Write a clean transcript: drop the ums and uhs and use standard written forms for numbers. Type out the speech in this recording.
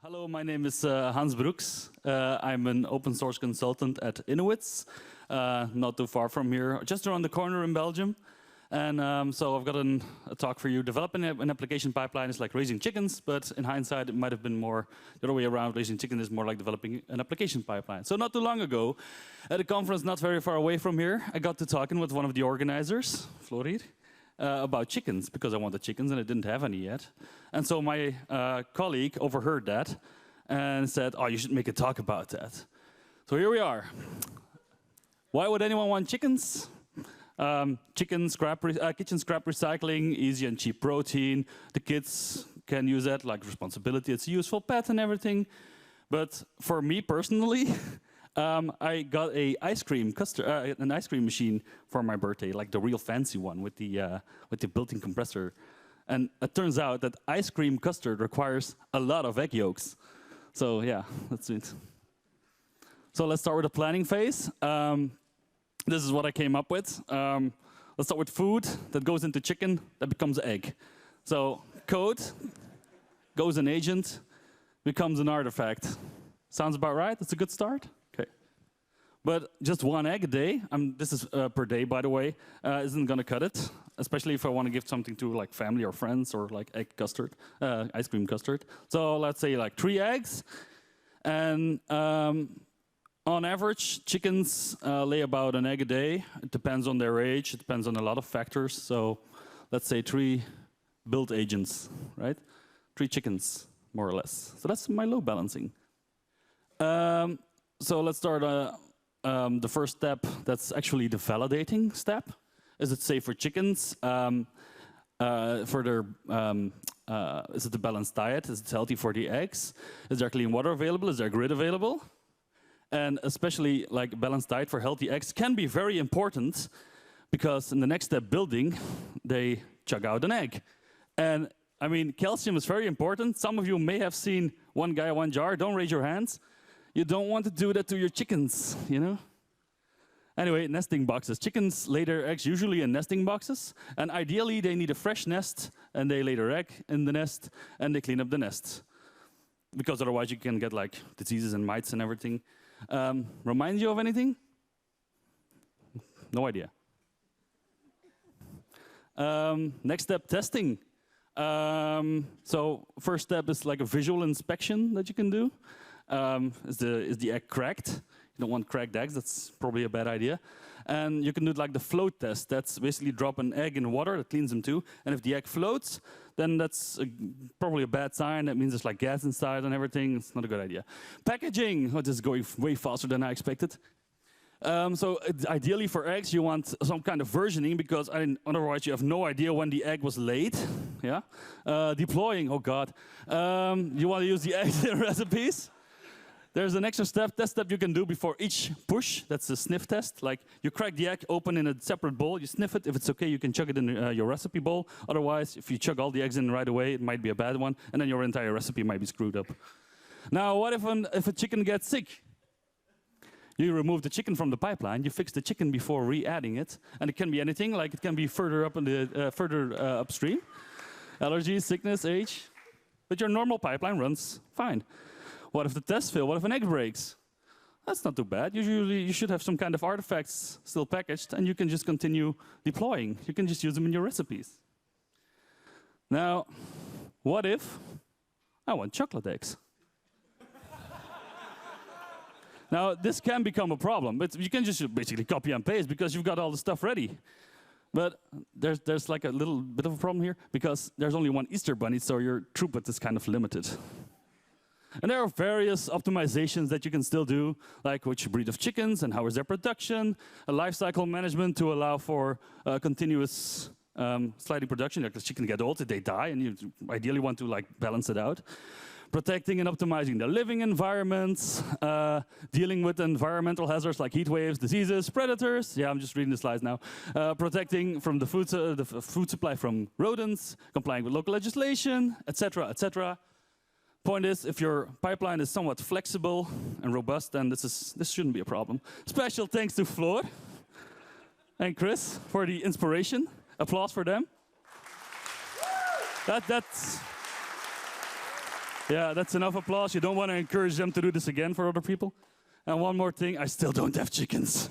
Hello, my name is Hans Broeckx. I'm an open source consultant at Inuits, not too far from here, just around the corner in Belgium. And so I've got a talk for you. Developing an application pipeline is like raising chickens, but in hindsight, it might have been more the other way around. Raising chickens is more like developing an application pipeline. So not too long ago, at a conference not very far away from here, I got to talking with one of the organizers, Florir, about chickens, because I wanted chickens and I didn't have any yet. And so my colleague overheard that and said, oh, you should make a talk about that. So here we are. Why would anyone want chickens? Kitchen scrap recycling, easy and cheap protein. The kids can use that like responsibility. It's a useful pet and everything. But for me personally, I got an ice cream machine for my birthday, like the real fancy one with the built-in compressor. And it turns out that ice cream custard requires a lot of egg yolks. So yeah, that's it. So let's start with the planning phase. This is what I came up with. Let's start with food that goes into chicken that becomes egg. So code goes an agent, becomes an artifact. Sounds about right? That's a good start? Okay. But just one egg a day, this is per day by the way, isn't gonna cut it, especially if I want to give something to like family or friends or like egg custard, ice cream custard. So let's say like 3 eggs. And on average, chickens lay about an egg a day. It depends on their age. It depends on a lot of factors. So let's say 3 build agents, right? 3 chickens, more or less. So that's my load balancing. So let's start the first step. That's actually the validating step. Is it safe for chickens? For their, is it a balanced diet? Is it healthy for the eggs? Is there clean water available? Is there grid available? And especially like balanced diet for healthy eggs can be very important because in the next step building, they chug out an egg. And I mean, calcium is very important. Some of you may have seen one guy, one jar. Don't raise your hands. You don't want to do that to your chickens, you know? Anyway, nesting boxes. Chickens lay their eggs usually in nesting boxes. And ideally, they need a fresh nest and they lay their egg in the nest and they clean up the nest. Because otherwise you can get like diseases and mites and everything. Remind you of anything? No idea. Next step, testing. So first step is like a visual inspection that you can do. Is the egg cracked? You don't want cracked eggs, that's probably a bad idea. And you can do like the float test. That's basically drop an egg in water, that cleans them too. And if the egg floats, then that's probably a bad sign. That means there's like gas inside and everything. It's not a good idea. Packaging, this is going way faster than I expected. So ideally for eggs, you want some kind of versioning because otherwise you have no idea when the egg was laid. Yeah. Deploying, oh God. You want to use the eggs in recipes? There's an extra test step you can do before each push. That's a sniff test. Like you crack the egg open in a separate bowl, you sniff it. If it's okay, you can chug it in your recipe bowl. Otherwise, if you chug all the eggs in right away, it might be a bad one, and then your entire recipe might be screwed up. Now, what if a chicken gets sick? You remove the chicken from the pipeline, you fix the chicken before re-adding it, and it can be anything, like it can be further up in the upstream. Allergies, sickness, age. But your normal pipeline runs fine. What if the tests fail? What if an egg breaks? That's not too bad. Usually you should have some kind of artifacts still packaged and you can just continue deploying. You can just use them in your recipes. Now, what if I want chocolate eggs? Now, this can become a problem, but you can just basically copy and paste because you've got all the stuff ready. But there's like a little bit of a problem here because there's only one Easter bunny, so your throughput is kind of limited. And there are various optimizations that you can still do, like which breed of chickens and how is their production, a life cycle management to allow for continuous sliding production. Like the chicken get old, they die, and you ideally want to like balance it out. Protecting and optimizing the living environments, dealing with environmental hazards like heat waves, diseases, predators. Yeah, I'm just reading the slides now. Protecting from the food supply from rodents, complying with local legislation, etc., etc. Point is, if your pipeline is somewhat flexible and robust, then this shouldn't be a problem. Special thanks to Floor and Chris for the inspiration. Applause for them. That's Yeah, that's enough applause. You don't want to encourage them to do this again for other people. And one more thing, I still don't have chickens.